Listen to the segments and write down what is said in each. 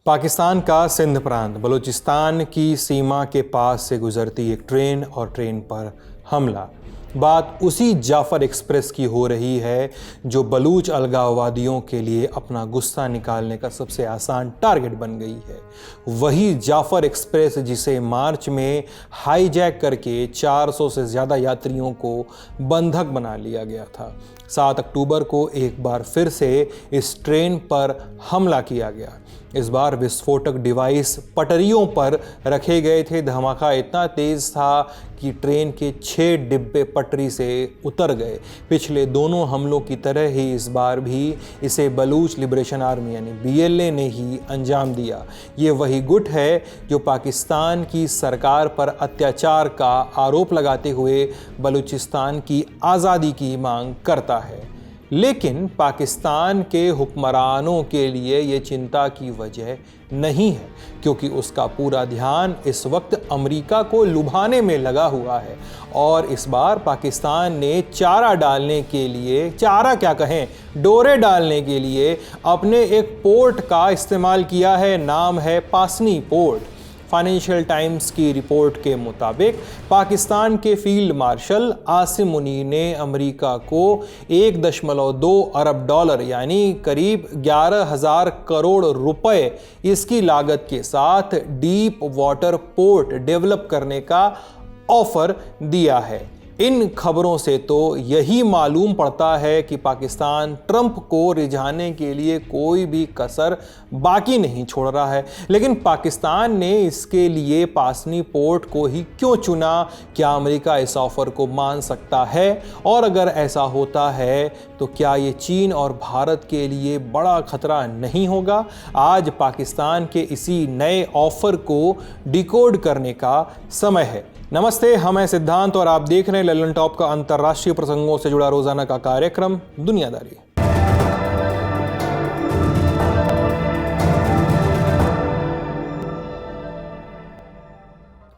पाकिस्तान का सिंध प्रांत बलूचिस्तान की सीमा के पास से गुजरती एक ट्रेन और ट्रेन पर हमला। बात उसी जाफ़र एक्सप्रेस की हो रही है जो बलूच अलगाववादियों के लिए अपना गुस्सा निकालने का सबसे आसान टारगेट बन गई है। वही जाफ़र एक्सप्रेस जिसे मार्च में हाईजैक करके 400 से ज़्यादा यात्रियों को बंधक बना लिया गया था। 7 अक्टूबर को एक बार फिर से इस ट्रेन पर हमला किया गया। इस बार विस्फोटक डिवाइस पटरियों पर रखे गए थे। धमाका इतना तेज था कि ट्रेन के 6 डिब्बे पटरी से उतर गए। पिछले दोनों हमलों की तरह ही इस बार भी इसे बलूच लिबरेशन आर्मी यानी BLA ने ही अंजाम दिया। ये वही गुट है जो पाकिस्तान की सरकार पर अत्याचार का आरोप लगाते हुए बलूचिस्तान की आज़ादी की मांग करता है। लेकिन पाकिस्तान के हुक्मरानों के लिए ये चिंता की वजह नहीं है, क्योंकि उसका पूरा ध्यान इस वक्त अमेरिका को लुभाने में लगा हुआ है। और इस बार पाकिस्तान ने चारा डालने के लिए, चारा क्या कहें, डोरे डालने के लिए अपने एक पोर्ट का इस्तेमाल किया है। नाम है पासनी पोर्ट। फाइनेंशियल टाइम्स की रिपोर्ट के मुताबिक पाकिस्तान के फील्ड मार्शल आसिम मुनीर ने अमेरिका को 1.2 अरब डॉलर यानी करीब 11,000 करोड़ रुपए इसकी लागत के साथ डीप वाटर पोर्ट डेवलप करने का ऑफर दिया है। इन खबरों से तो यही मालूम पड़ता है कि पाकिस्तान ट्रंप को रिझाने के लिए कोई भी कसर बाकी नहीं छोड़ रहा है। लेकिन पाकिस्तान ने इसके लिए पासनी पोर्ट को ही क्यों चुना? क्या अमेरिका इस ऑफर को मान सकता है? और अगर ऐसा होता है तो क्या ये चीन और भारत के लिए बड़ा खतरा नहीं होगा? आज पाकिस्तान के इसी नए ऑफर को डिकोड करने का समय है। नमस्ते, हम हैं सिद्धांत और आप देख रहे हैं ललन टॉप का अंतर्राष्ट्रीय प्रसंगों से जुड़ा रोजाना का कार्यक्रम दुनियादारी।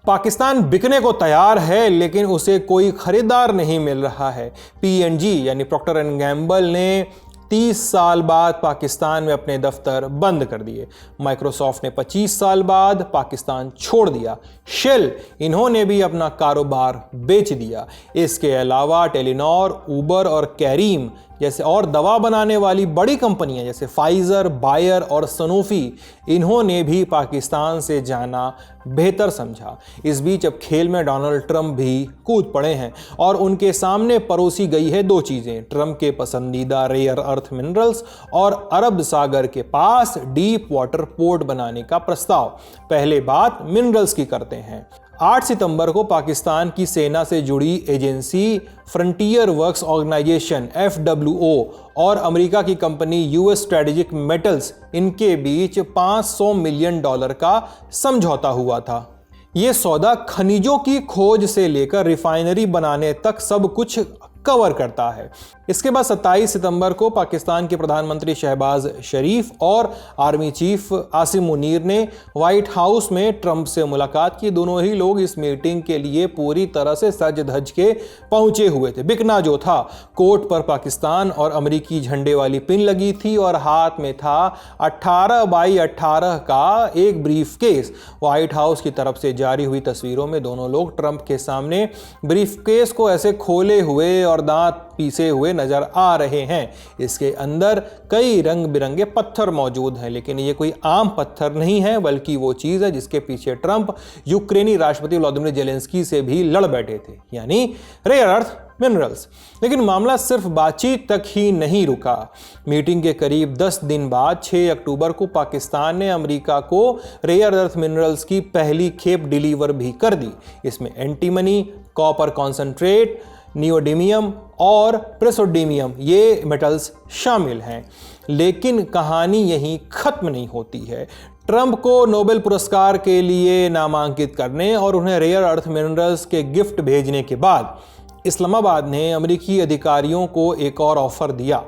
पाकिस्तान बिकने को तैयार है, लेकिन उसे कोई खरीदार नहीं मिल रहा है। P&G यानी प्रॉक्टर एंड गैम्बल ने 30 साल बाद पाकिस्तान में अपने दफ्तर बंद कर दिए। माइक्रोसॉफ्ट ने 25 साल बाद पाकिस्तान छोड़ दिया। शेल, इन्होंने भी अपना कारोबार बेच दिया। इसके अलावा टेलीनॉर, उबर और कैरीम जैसे और दवा बनाने वाली बड़ी कंपनियां जैसे फाइजर, बायर और सनोफी, इन्होंने भी पाकिस्तान से जाना बेहतर समझा। इस बीच अब खेल में डोनाल्ड ट्रंप भी कूद पड़े हैं और उनके सामने परोसी गई है 2 चीज़ें: ट्रंप के पसंदीदा रेयर अर्थ मिनरल्स और अरब सागर के पास डीप वाटर पोर्ट बनाने का प्रस्ताव। पहले बात मिनरल्स की करते हैं। 8 सितंबर को पाकिस्तान की सेना से जुड़ी agency frontier works organisation FWO और अमेरिका की कंपनी US स्ट्रेटेजिक मेटल्स, इनके बीच $500 मिलियन का समझौता हुआ था। ये सौदा खनिजों की खोज से लेकर रिफाइनरी बनाने तक सब कुछ कवर करता है। इसके बाद 27 सितंबर को पाकिस्तान के प्रधानमंत्री शहबाज शरीफ और आर्मी चीफ आसिम मुनीर ने व्हाइट हाउस में ट्रंप से मुलाकात की। दोनों ही लोग इस मीटिंग के लिए पूरी तरह से सज धज के पहुंचे हुए थे। बिकना जो था, कोट पर पाकिस्तान और अमेरिकी झंडे वाली पिन लगी थी और हाथ में था 18x18 का एक ब्रीफ केस। व्हाइट हाउस की तरफ से जारी हुई तस्वीरों में दोनों लोग ट्रंप के सामने ब्रीफ केस को ऐसे खोले हुए और दांत पीसे हुए नजर आ रहे हैं। इसके अंदर कई रंग बिरंगे पत्थर मौजूद हैं, लेकिन ये कोई आम पत्थर नहीं है, बल्कि वो चीज है जिसके पीछे ट्रंप यूक्रेनी राष्ट्रपति व्लादिमीर जेलेंस्की से भी लड़ बैठे थे, यानी रेयर अर्थ मिनरल्स। लेकिन मामला सिर्फ बातचीत तक ही नहीं रुका। मीटिंग के करीब 10 दिन बाद 6 अक्टूबर को पाकिस्तान ने अमेरिका को रेयर अर्थ मिनरल्स की पहली खेप डिलीवर भी कर दी। इसमें एंटीमनी, कॉपर कॉन्सेंट्रेट, नियोडीमियम और प्रेसोडीमियम ये मेटल्स शामिल हैं। लेकिन कहानी यहीं खत्म नहीं होती है। ट्रंप को नोबेल पुरस्कार के लिए नामांकित करने और उन्हें रेयर अर्थ मिनरल्स के गिफ्ट भेजने के बाद इस्लामाबाद ने अमेरिकी अधिकारियों को एक और ऑफर दिया।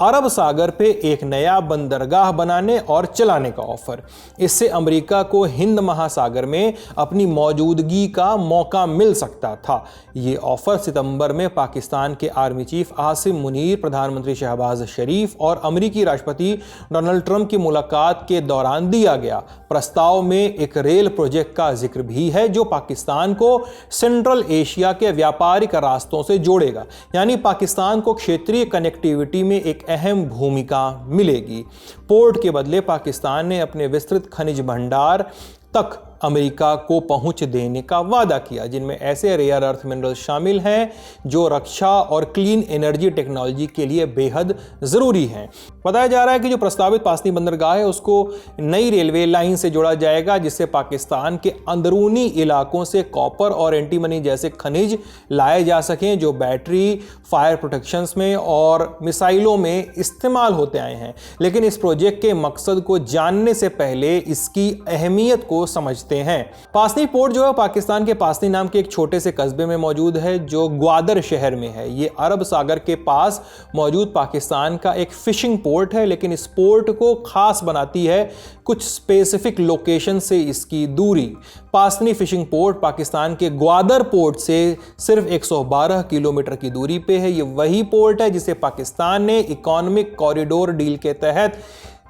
अरब सागर पे एक नया बंदरगाह बनाने और चलाने का ऑफर। इससे अमेरिका को हिंद महासागर में अपनी मौजूदगी का मौका मिल सकता था। ये ऑफर सितंबर में पाकिस्तान के आर्मी चीफ आसिम मुनीर, प्रधानमंत्री शहबाज शरीफ और अमेरिकी राष्ट्रपति डोनाल्ड ट्रंप की मुलाकात के दौरान दिया गया। प्रस्ताव में एक रेल प्रोजेक्ट का जिक्र भी है जो पाकिस्तान को सेंट्रल एशिया के व्यापारिक रास्तों से जोड़ेगा, यानी पाकिस्तान को क्षेत्रीय कनेक्टिविटी में एक अहम भूमिका मिलेगी। पोर्ट के बदले पाकिस्तान ने अपने विस्तृत खनिज भंडार तक अमेरिका को पहुंच देने का वादा किया, जिनमें ऐसे रेयर अर्थ मिनरल शामिल हैं जो रक्षा और क्लीन एनर्जी टेक्नोलॉजी के लिए बेहद ज़रूरी हैं। बताया जा रहा है कि जो प्रस्तावित पासनी बंदरगाह है उसको नई रेलवे लाइन से जोड़ा जाएगा, जिससे पाकिस्तान के अंदरूनी इलाकों से कॉपर और एंटीमनी जैसे खनिज लाए जा सकें जो बैटरी, फायर प्रोटेक्शंस में और मिसाइलों में इस्तेमाल होते आए हैं। लेकिन इस प्रोजेक्ट के मकसद को जानने से पहले इसकी अहमियत को समझते हैं। पासनी पोर्ट जो है पाकिस्तान के पासनी नाम के एक छोटे से कस्बे में मौजूद है जो ग्वादर शहर में है। ये अरब सागर के पास मौजूद पाकिस्तान का एक फिशिंग पोर्ट है, लेकिन इस पोर्ट को खास बनाती है कुछ स्पेसिफिक लोकेशन से इसकी दूरी। पासनी फिशिंग पोर्ट पाकिस्तान के ग्वादर पोर्ट से सिर्फ 112 किलोमीटर की दूरी पे है। ये वही पोर्ट है जिसे पाकिस्तान ने इकोनॉमिक कॉरिडोर डील के तहत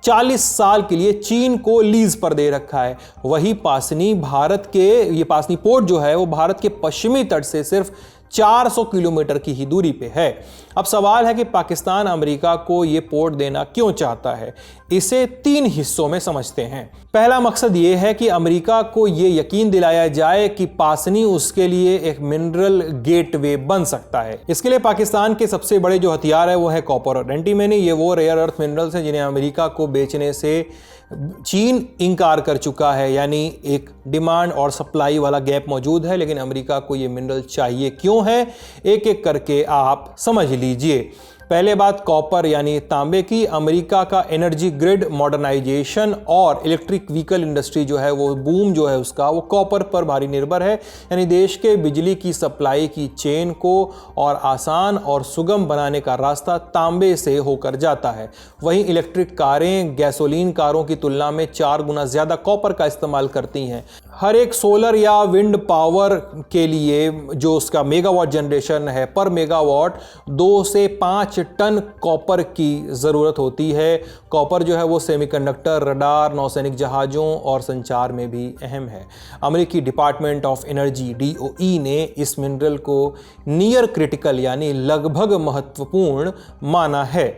40 साल के लिए चीन को लीज पर दे रखा है। वही पासनी ये पासनी पोर्ट जो है वो भारत के पश्चिमी तट से सिर्फ 400 किलोमीटर की ही दूरी पे है। अब सवाल है कि पाकिस्तान अमेरिका को ये पोर्ट देना क्यों चाहता है। इसे 3 हिस्सों में समझते हैं। पहला मकसद ये है कि अमेरिका को ये यकीन दिलाया जाए कि पासनी उसके लिए एक मिनरल गेटवे बन सकता है। इसके लिए पाकिस्तान के सबसे बड़े जो हथियार है वो है कॉपर और एंटीमनी। ये वो रेयर अर्थ मिनरल्स हैं जिन्हें अमेरिका को बेचने से चीन इंकार कर चुका है, यानी एक डिमांड और सप्लाई वाला गैप मौजूद है। लेकिन अमेरिका को ये मिनरल चाहिए क्यों है, एक एक करके आप समझ लीजिए। पहले बात कॉपर यानी तांबे की। अमेरिका का एनर्जी ग्रिड मॉडर्नाइजेशन और इलेक्ट्रिक व्हीकल इंडस्ट्री जो है वो बूम जो है उसका वो कॉपर पर भारी निर्भर है, यानी देश के बिजली की सप्लाई की चेन को और आसान और सुगम बनाने का रास्ता तांबे से होकर जाता है। वहीं इलेक्ट्रिक कारें गैसोलीन कारों की तुलना में 4 गुना ज़्यादा कॉपर का इस्तेमाल करती हैं। हर एक सोलर या विंड पावर के लिए जो उसका मेगावाट जनरेशन है पर मेगावाट 2 से 5 टन कॉपर की ज़रूरत होती है। कॉपर जो है वो सेमीकंडक्टर, रडार, नौसैनिक जहाज़ों और संचार में भी अहम है। अमेरिकी डिपार्टमेंट ऑफ एनर्जी DOE ने इस मिनरल को नियर क्रिटिकल यानी लगभग महत्वपूर्ण माना है।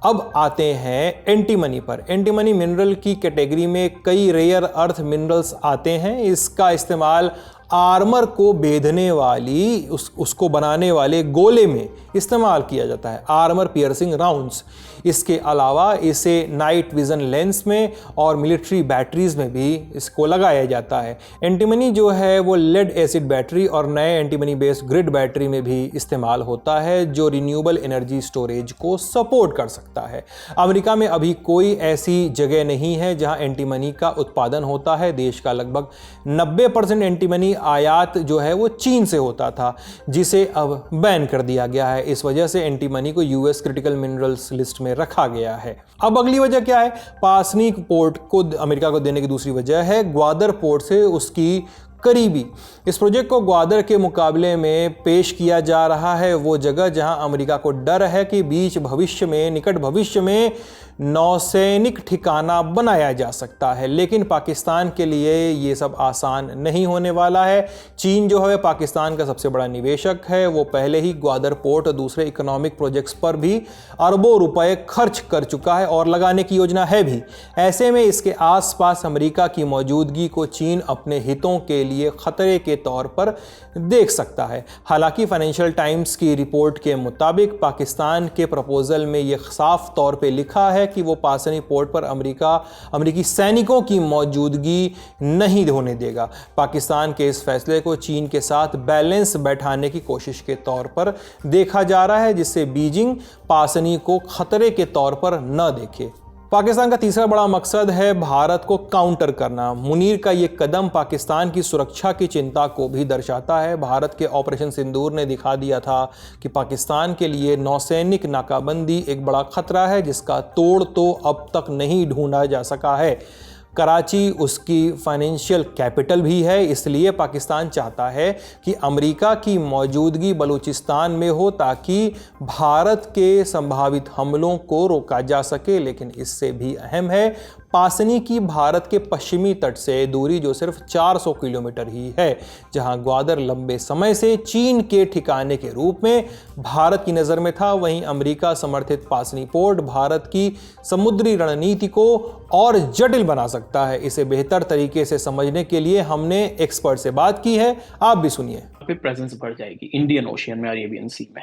अब आते हैं एंटीमनी पर। एंटीमनी मिनरल की कैटेगरी में कई रेयर अर्थ मिनरल्स आते हैं। इसका इस्तेमाल आर्मर को बेधने वाली उसको बनाने वाले गोले में इस्तेमाल किया जाता है, आर्मर पियर्सिंग राउंड्स। इसके अलावा इसे नाइट विजन लेंस में और मिलिट्री बैटरीज में भी इसको लगाया जाता है। एंटीमनी जो है वो लेड एसिड बैटरी और नए एंटीमनी बेस्ड ग्रिड बैटरी में भी इस्तेमाल होता है जो रिन्यूएबल एनर्जी स्टोरेज को सपोर्ट कर सकता है। अमेरिका में अभी कोई ऐसी जगह नहीं है जहां एंटीमनी का उत्पादन होता है। देश का लगभग 90% एंटीमनी आयात जो है वो चीन से होता था, जिसे अब बैन कर दिया गया है। इस वजह से एंटीमनी को US क्रिटिकल मिनरल्स लिस्ट में रखा गया है। अब अगली वजह क्या है? पासनी पोर्ट को अमेरिका को देने की दूसरी वजह है ग्वादर पोर्ट से उसकी करीबी। इस प्रोजेक्ट को ग्वादर के मुकाबले में पेश किया जा रहा है वो जगह जहां अमेरिका को डर है कि निकट भविष्य में नौसैनिक ठिकाना बनाया जा सकता है। लेकिन पाकिस्तान के लिए ये सब आसान नहीं होने वाला है। चीन जो है पाकिस्तान का सबसे बड़ा निवेशक है। वो पहले ही ग्वादर पोर्ट और दूसरे इकोनॉमिक प्रोजेक्ट्स पर भी अरबों रुपए खर्च कर चुका है और लगाने की योजना है भी। ऐसे में इसके आसपास अमेरिका की मौजूदगी को चीन अपने हितों के लिए खतरे के तौर पर देख सकता है। हालांकि फाइनेंशियल टाइम्स की रिपोर्ट के मुताबिक पाकिस्तान के प्रपोजल में यह साफ तौर पे लिखा है कि वो पासनी पोर्ट पर अमेरिकी सैनिकों की मौजूदगी नहीं होने देगा। पाकिस्तान के इस फैसले को चीन के साथ बैलेंस बैठाने की कोशिश के तौर पर देखा जा रहा है, जिससे बीजिंग पासनी को खतरे के तौर पर न देखे। पाकिस्तान का तीसरा बड़ा मकसद है भारत को काउंटर करना। मुनीर का ये कदम पाकिस्तान की सुरक्षा की चिंता को भी दर्शाता है। भारत के ऑपरेशन सिंदूर ने दिखा दिया था कि पाकिस्तान के लिए नौसैनिक नाकाबंदी एक बड़ा खतरा है जिसका तोड़ तो अब तक नहीं ढूंढा जा सका है। कराची उसकी फाइनेंशियल कैपिटल भी है, इसलिए पाकिस्तान चाहता है कि अमेरिका की मौजूदगी बलूचिस्तान में हो ताकि भारत के संभावित हमलों को रोका जा सके। लेकिन इससे भी अहम है पासनी की भारत के पश्चिमी तट से दूरी जो सिर्फ 400 किलोमीटर ही है, जहां ग्वादर लंबे समय से चीन के ठिकाने के रूप में भारत की नज़र में था। वहीं अमेरिका समर्थित पासनी पोर्ट भारत की समुद्री रणनीति को और जटिल बना सकता है। इसे बेहतर तरीके से समझने के लिए हमने एक्सपर्ट से बात की है, आप भी सुनिए। प्रेजेंस बढ़ जाएगी इंडियन ओशियन में, अरेबियन सी में,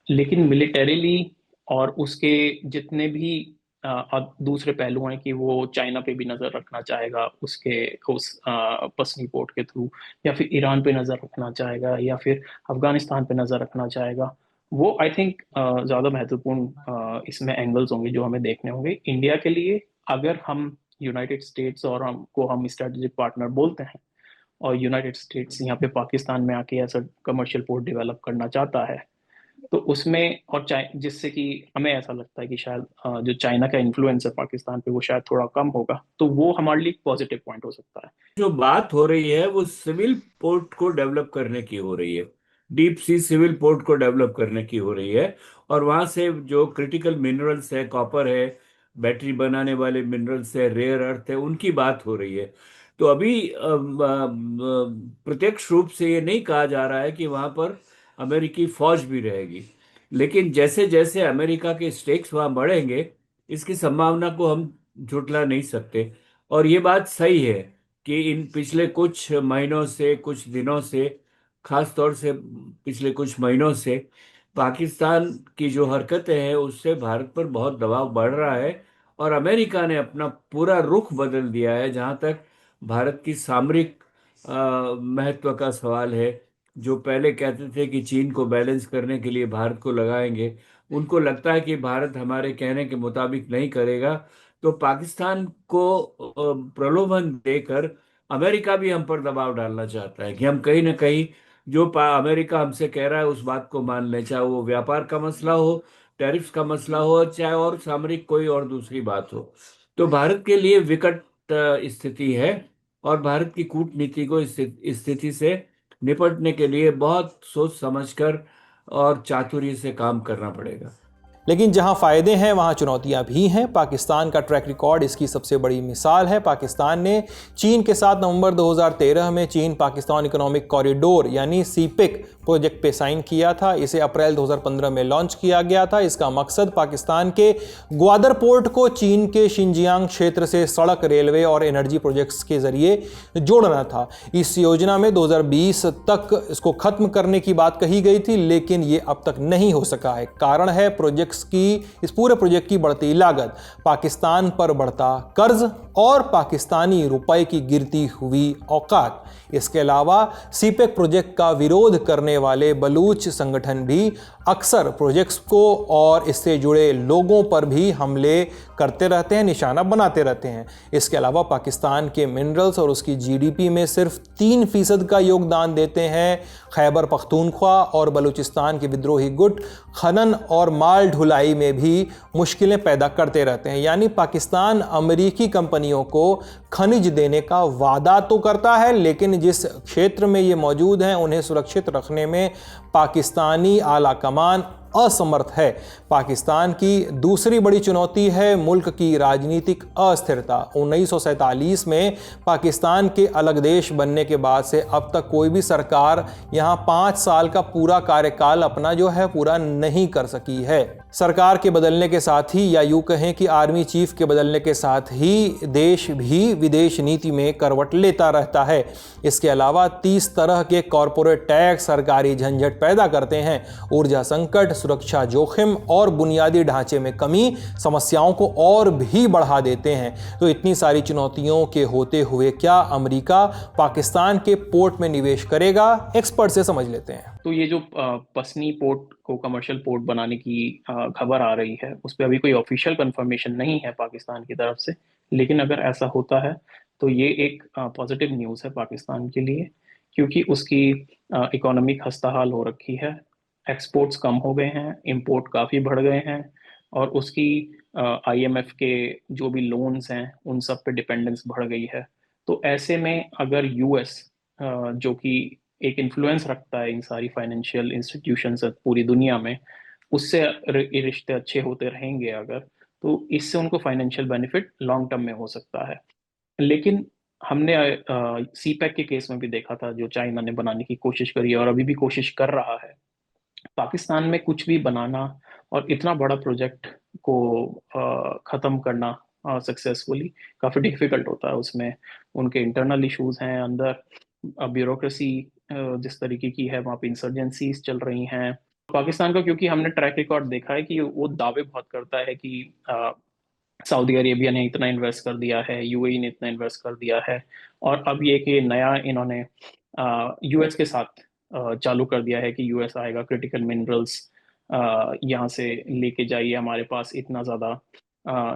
लेकिन मिलिटरीली और उसके जितने भी दूसरे पहलू हैं कि वो चाइना पे भी नज़र रखना चाहेगा उसके उस पसनी पोर्ट के थ्रू, या फिर ईरान पे नज़र रखना चाहेगा, या फिर अफगानिस्तान पे नज़र रखना चाहेगा। वो आई थिंक ज़्यादा महत्वपूर्ण इसमें एंगल्स होंगे जो हमें देखने होंगे इंडिया के लिए। अगर हम यूनाइटेड स्टेट्स और हमको हम स्ट्रेटेजिक पार्टनर बोलते हैं और यूनाइटेड स्टेट्स यहाँ पे पाकिस्तान में आके ऐसा कमर्शियल पोर्ट डेवलप करना चाहता है, तो उसमें और जिससे कि हमें ऐसा लगता है कि शायद जो चाइना का इन्फ्लुएंस है पाकिस्तान पे वो शायद थोड़ा कम होगा, तो वो हमारे लिए पॉजिटिव पॉइंट हो सकता है। जो बात हो रही है वो सिविल पोर्ट को डेवलप करने की हो रही है, डीप सी सिविल पोर्ट को डेवलप करने की हो रही है। और वहां से जो क्रिटिकल मिनरल्स है, कॉपर है, बैटरी बनाने वाले मिनरल्स है, रेयर अर्थ है, उनकी बात हो रही है। तो अभी प्रत्यक्ष रूप से ये नहीं कहा जा रहा है कि वहां पर अमेरिकी फौज भी रहेगी, लेकिन जैसे जैसे अमेरिका के स्टेक्स वहां बढ़ेंगे इसकी संभावना को हम झुठला नहीं सकते। और ये बात सही है कि इन पिछले कुछ महीनों से, कुछ दिनों से, खास तौर से पिछले कुछ महीनों से पाकिस्तान की जो हरकतें हैं उससे भारत पर बहुत दबाव बढ़ रहा है और अमेरिका ने अपना पूरा रुख बदल दिया है। जहां तक भारत की सामरिक महत्व का सवाल है, जो पहले कहते थे कि चीन को बैलेंस करने के लिए भारत को लगाएंगे, उनको लगता है कि भारत हमारे कहने के मुताबिक नहीं करेगा, तो पाकिस्तान को प्रलोभन देकर अमेरिका भी हम पर दबाव डालना चाहता है कि हम कहीं ना कहीं जो अमेरिका हमसे कह रहा है उस बात को मान लें, चाहे वो व्यापार का मसला हो, टैरिफ्स का मसला हो, चाहे और सामरिक कोई और दूसरी बात हो। तो भारत के लिए विकट स्थिति है और भारत की कूटनीति को इस स्थिति से निपटने के लिए बहुत सोच समझकर और चातुर्य से काम करना पड़ेगा। लेकिन जहां फ़ायदे हैं वहां चुनौतियां भी हैं। पाकिस्तान का ट्रैक रिकॉर्ड इसकी सबसे बड़ी मिसाल है। पाकिस्तान ने चीन के साथ नवंबर 2013 में चीन पाकिस्तान इकोनॉमिक कॉरिडोर यानी सीपेक प्रोजेक्ट पे साइन किया था। इसे अप्रैल 2015 में लॉन्च किया गया था। इसका मकसद पाकिस्तान के ग्वादर पोर्ट को चीन के शिनजियांग क्षेत्र से सड़क, रेलवे और एनर्जी प्रोजेक्ट्स के जरिए जोड़ना था। इस योजना में 2020 तक इसको खत्म करने की बात कही गई थी, लेकिन ये अब तक नहीं हो सका है। कारण है इस पूरे प्रोजेक्ट की बढ़ती लागत, पाकिस्तान पर बढ़ता कर्ज और पाकिस्तानी रुपए की गिरती हुई औकात। इसके अलावा सीपेक प्रोजेक्ट का विरोध करने वाले बलूच संगठन भी अक्सर प्रोजेक्ट्स को और इससे जुड़े लोगों पर भी हमले करते रहते हैं, निशाना बनाते रहते हैं। इसके अलावा पाकिस्तान के मिनरल्स और उसकी जीडीपी में सिर्फ 3% का योगदान देते हैं खैबर पख्तूनख्वा और बलूचिस्तान के विद्रोही गुट खनन और माल ढुलाई में भी मुश्किलें पैदा करते रहते हैं। यानी पाकिस्तान अमेरिकी कंपनियों को खनिज देने का वादा तो करता है, लेकिन जिस क्षेत्र में ये मौजूद हैं उन्हें सुरक्षित रखने में पाकिस्तानी आला कमान असमर्थ है। पाकिस्तान की दूसरी बड़ी चुनौती है मुल्क की राजनीतिक अस्थिरता। 1947 में पाकिस्तान के अलग देश बनने के बाद से अब तक कोई भी सरकार यहाँ 5 साल का पूरा कार्यकाल अपना जो है पूरा नहीं कर सकी है। सरकार के बदलने के साथ ही, या यूं कहें कि आर्मी चीफ के बदलने के साथ ही, देश भी विदेश नीति में करवट लेता रहता है। इसके अलावा 30 तरह के कॉरपोरेट टैक्स सरकारी झंझट पैदा करते हैं। ऊर्जा संकट, सुरक्षा जोखिम और बुनियादी ढांचे में कमी समस्याओं को और भी बढ़ा देते हैं। तो इतनी सारी चुनौतियों के होते हुए क्या अमेरिका पाकिस्तान के पोर्ट में निवेश करेगा? एक्सपर्ट से समझ लेते हैं। तो ये जो पसनी पोर्ट को कमर्शियल पोर्ट बनाने की खबर आ रही है, उस पर अभी कोई ऑफिशियल कंफर्मेशन नहीं है पाकिस्तान की तरफ से, लेकिन अगर ऐसा होता है तो ये एक पॉजिटिव न्यूज़ है पाकिस्तान के लिए, क्योंकि उसकी इकोनॉमी खस्ताहाल हो रखी है, एक्सपोर्ट्स कम हो गए हैं, इंपोर्ट काफ़ी बढ़ गए हैं, और उसकी आईएमएफ के जो भी लोन्स हैं उन सब पे डिपेंडेंस बढ़ गई है। तो ऐसे में अगर यूएस, जो कि एक इन्फ्लुएंस रखता है इन सारी फाइनेंशियल इंस्टीट्यूशन से पूरी दुनिया में, उससे रिश्ते अच्छे होते रहेंगे अगर, तो इससे उनको फाइनेंशियल बेनिफिट लॉन्ग टर्म में हो सकता है। लेकिन हमने सी पैक के केस में भी देखा था, जो चाइना ने बनाने की कोशिश करी है और अभी भी कोशिश कर रहा है। पाकिस्तान में कुछ भी बनाना और इतना बड़ा प्रोजेक्ट को ख़त्म करना सक्सेसफुली काफ़ी डिफिकल्ट होता है। उसमें उनके इंटरनल इश्यूज हैं अंदर, ब्यूरोक्रेसी जिस तरीके की है, वहाँ पे इंसर्जेंसीज चल रही हैं। पाकिस्तान का क्योंकि हमने ट्रैक रिकॉर्ड देखा है कि वो दावे बहुत करता है कि सऊदी अरेबिया ने इतना इन्वेस्ट कर दिया है, यूएई ने इतना इन्वेस्ट कर दिया है, और अब ये कि नया इन्होंने यूएस के साथ चालू कर दिया है कि यूएस आएगा, क्रिटिकल मिनरल्स यहाँ से लेके जाइए, हमारे पास इतना ज़्यादा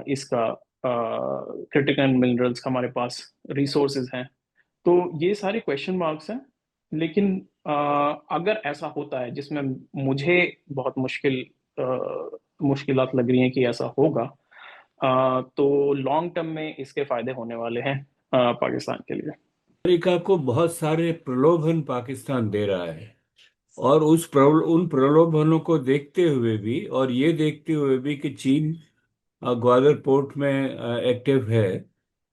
इसका क्रिटिकल मिनरल्स हमारे पास रिसोर्सेज हैं। तो ये सारे क्वेश्चन मार्क्स हैं। लेकिन अगर ऐसा होता है, जिसमें मुझे बहुत मुश्किलात लग रही हैं कि ऐसा होगा, तो लॉन्ग टर्म में इसके फायदे होने वाले हैं पाकिस्तान के लिए। अमेरिका को बहुत सारे प्रलोभन पाकिस्तान दे रहा है, और उन प्रलोभनों को देखते हुए भी, और ये देखते हुए भी कि चीन ग्वादर पोर्ट में एक्टिव है,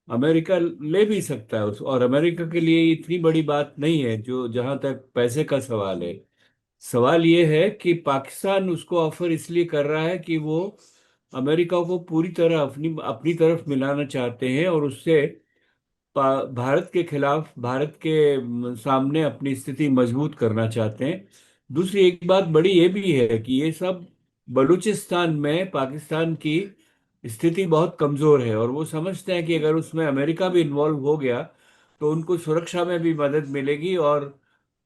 अमेरिका ले भी सकता है और अमेरिका के लिए इतनी बड़ी बात नहीं है। जो जहां तक पैसे का सवाल है, सवाल ये है कि पाकिस्तान उसको ऑफर इसलिए कर रहा है कि वो अमेरिका को पूरी तरह अपनी अपनी तरफ मिलाना चाहते हैं, और उससे भारत के खिलाफ, भारत के सामने अपनी स्थिति मजबूत करना चाहते हैं। दूसरी एक बात बड़ी ये भी है कि ये सब बलूचिस्तान में पाकिस्तान की स्थिति बहुत कमजोर है, और वो समझते हैं कि अगर उसमें अमेरिका भी इन्वॉल्व हो गया तो उनको सुरक्षा में भी मदद मिलेगी, और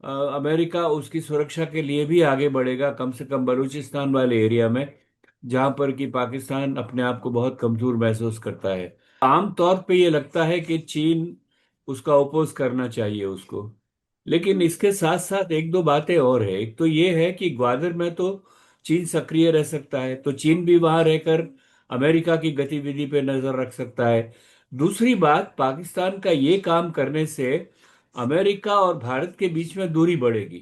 अमेरिका उसकी सुरक्षा के लिए भी आगे बढ़ेगा, कम से कम बलूचिस्तान वाले एरिया में, जहां पर कि पाकिस्तान अपने आप को बहुत कमजोर महसूस करता है। आमतौर पे ये लगता है कि चीन उसका ओपोज करना चाहिए उसको। लेकिन इसके साथ साथ एक दो बातें और है। एक तो ये है कि ग्वादर में तो चीन सक्रिय रह सकता है, तो चीन भी वहां रहकर अमेरिका की गतिविधि पे नजर रख सकता है। दूसरी बात, पाकिस्तान का ये काम करने से अमेरिका और भारत के बीच में दूरी बढ़ेगी,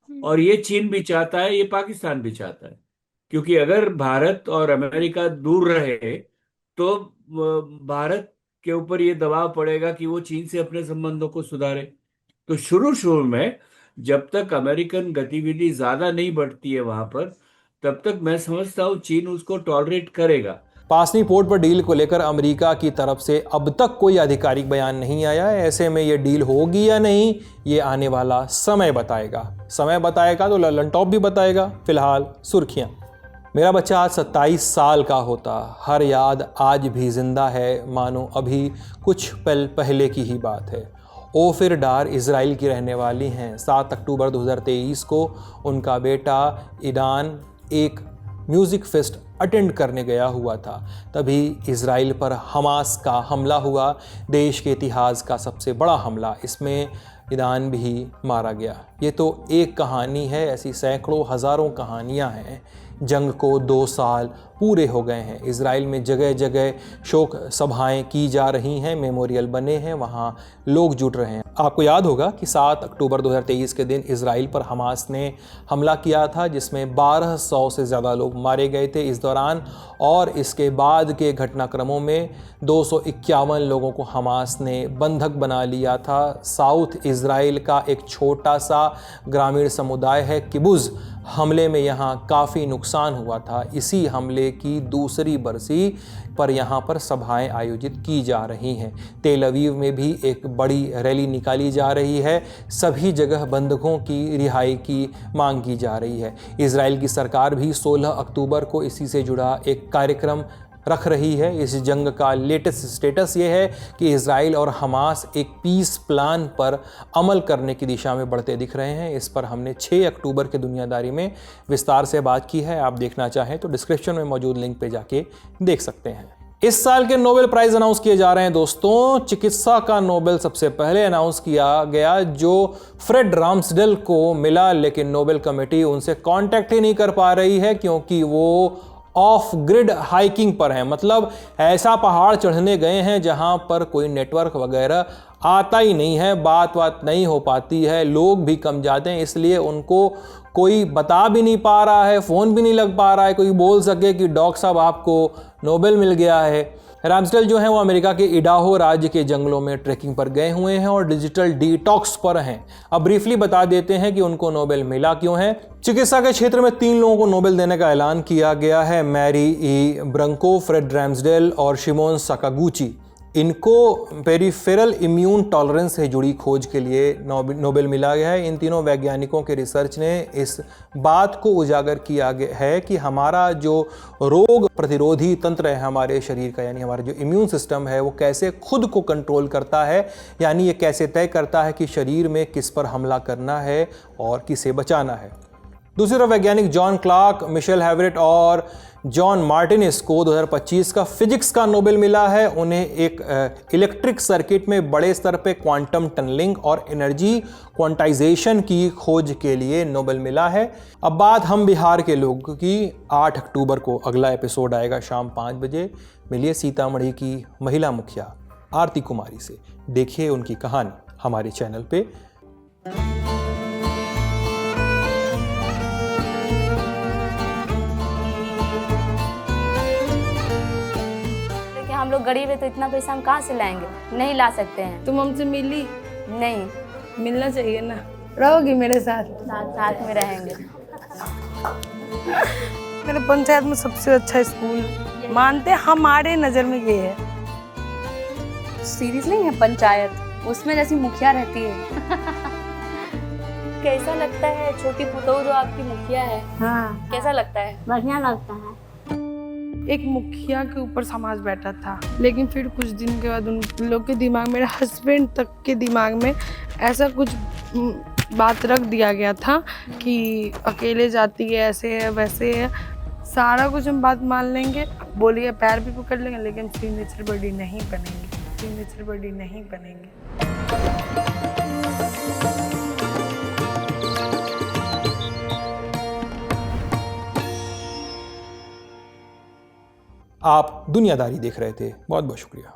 और ये चीन भी चाहता है, ये पाकिस्तान भी चाहता है। क्योंकि अगर भारत और अमेरिका दूर रहे तो भारत के ऊपर ये दबाव पड़ेगा कि वो चीन से अपने संबंधों को सुधारे। तो शुरू शुरू में जब तक अमेरिकन गतिविधि ज्यादा नहीं बढ़ती है वहां पर, तब तक मैं समझता हूँ चीन उसको टॉलरेट करेगा। पासनी पोर्ट पर डील को लेकर अमेरिका की तरफ से अब तक कोई आधिकारिक बयान नहीं आया है। ऐसे में ये डील होगी या नहीं, ये आने वाला समय बताएगा। समय बताएगा तो ललन टॉप भी बताएगा। फिलहाल सुर्खियां। मेरा बच्चा आज 27 साल का होता, हर याद आज भी जिंदा है, मानो अभी कुछ पल पहले की ही बात है। ओफिर डार इजराइल की रहने वाली हैं। 7 अक्टूबर 2023 को उनका बेटा ईदान एक म्यूज़िक फेस्ट अटेंड करने गया हुआ था, तभी इजराइल पर हमास का हमला हुआ। देश के इतिहास का सबसे बड़ा हमला। इसमें ईदान भी मारा गया। ये तो एक कहानी है, ऐसी सैकड़ों हज़ारों कहानियाँ हैं। जंग को 2 साल पूरे हो गए हैं। इजराइल में जगह जगह शोक सभाएं की जा रही हैं, मेमोरियल बने हैं, वहाँ लोग जुट रहे हैं। आपको याद होगा कि 7 अक्टूबर 2023 के दिन इजराइल पर हमास ने हमला किया था, जिसमें 1200 से ज़्यादा लोग मारे गए थे इस दौरान, और इसके बाद के घटनाक्रमों में 251 लोगों को हमास ने बंधक बना लिया था। साउथ इजराइल का एक छोटा सा ग्रामीण समुदाय है किबुज़, हमले में यहाँ काफ़ी नुकसान हुआ था। इसी हमले की दूसरी बरसी पर यहाँ पर सभाएं आयोजित की जा रही हैं। तेल अवीव में भी एक बड़ी रैली निकाली जा रही है। सभी जगह बंधकों की रिहाई की मांग की जा रही है। इजराइल की सरकार भी 16 अक्टूबर को इसी से जुड़ा एक कार्यक्रम रख रही है। इस जंग का लेटेस्ट स्टेटस ये है कि इजराइल और हमास एक पीस प्लान पर अमल करने की दिशा में बढ़ते दिख रहे हैं। इस पर हमने 6 अक्टूबर के दुनियादारी में विस्तार से बात की है। आप देखना चाहें तो डिस्क्रिप्शन में मौजूद लिंक पे जाके देख सकते हैं। इस साल के नोबेल प्राइज अनाउंस किए जा रहे हैं दोस्तों। चिकित्सा का नोबेल सबसे पहले अनाउंस किया गया, जो फ्रेड राम्सडेल को मिला, लेकिन नोबेल कमेटी उनसे कांटेक्ट ही नहीं कर पा रही है क्योंकि वो ऑफ ग्रिड हाइकिंग पर हैं। मतलब ऐसा पहाड़ चढ़ने गए हैं जहां पर कोई नेटवर्क वगैरह आता ही नहीं है, बात नहीं हो पाती है, लोग भी कम जाते हैं, इसलिए उनको कोई बता भी नहीं पा रहा है, फ़ोन भी नहीं लग पा रहा है कोई बोल सके कि डॉक्टर साहब आपको नोबेल मिल गया है। राम्सडेल जो हैं वो अमेरिका के इडाहो राज्य के जंगलों में ट्रैकिंग पर गए हुए हैं और डिजिटल डिटॉक्स पर हैं। अब ब्रीफली बता देते हैं कि उनको नोबेल मिला क्यों है। चिकित्सा के क्षेत्र में 3 लोगों को नोबेल देने का ऐलान किया गया है। मैरी ई ब्रंको, फ्रेड राम्सडेल और शिमोन साकागुची। इनको पेरिफेरल इम्यून टॉलरेंस से जुड़ी खोज के लिए नोबेल मिला गया है। इन तीनों वैज्ञानिकों के रिसर्च ने इस बात को उजागर किया गया है कि हमारा जो रोग प्रतिरोधी तंत्र है हमारे शरीर का, यानी हमारा जो इम्यून सिस्टम है, वो कैसे खुद को कंट्रोल करता है, यानी ये कैसे तय करता है कि शरीर में किस पर हमला करना है और किसे बचाना है। दूसरी तरफ वैज्ञानिक जॉन क्लार्क, मिशेल हैवरेट और जॉन मार्टिनिस को 2025 का फिजिक्स का नोबेल मिला है। उन्हें एक इलेक्ट्रिक सर्किट में बड़े स्तर पे क्वांटम टनलिंग और एनर्जी क्वांटाइजेशन की खोज के लिए नोबेल मिला है। अब बात हम बिहार के लोगों की। 8 अक्टूबर को अगला एपिसोड आएगा शाम 5 बजे। मिलिए सीतामढ़ी की महिला मुखिया आरती कुमारी से, देखिए उनकी कहानी हमारे चैनल पे। हम लोग गरीब है तो इतना पैसा हम कहाँ से लाएंगे, नहीं ला सकते हैं। तुम हमसे मिली? नहीं। मिलना चाहिए ना। रहोगी मेरे साथ? साथ में रहेंगे। मेरे पंचायत में सबसे अच्छा स्कूल मानते हमारे नजर में ये है। सीरीज नहीं है पंचायत, उसमें जैसी मुखिया रहती है। कैसा लगता है छोटी पुतोह जो आपकी मुखिया है? हाँ, कैसा लगता है? बढ़िया लगता है। एक मुखिया के ऊपर समाज बैठा था, लेकिन फिर कुछ दिन के बाद उन लोग के दिमाग, मेरे हस्बैंड तक के दिमाग में ऐसा कुछ बात रख दिया गया था कि अकेले जाती है, ऐसे है वैसे है, सारा कुछ हम बात मान लेंगे, बोलिए पैर भी पकड़ लेंगे, लेकिन सिग्नेचर बॉडी नहीं बनेंगे, सिग्नेचर बॉडी नहीं बनेंगे। आप दुनियादारी देख रहे थे, बहुत बहुत शुक्रिया।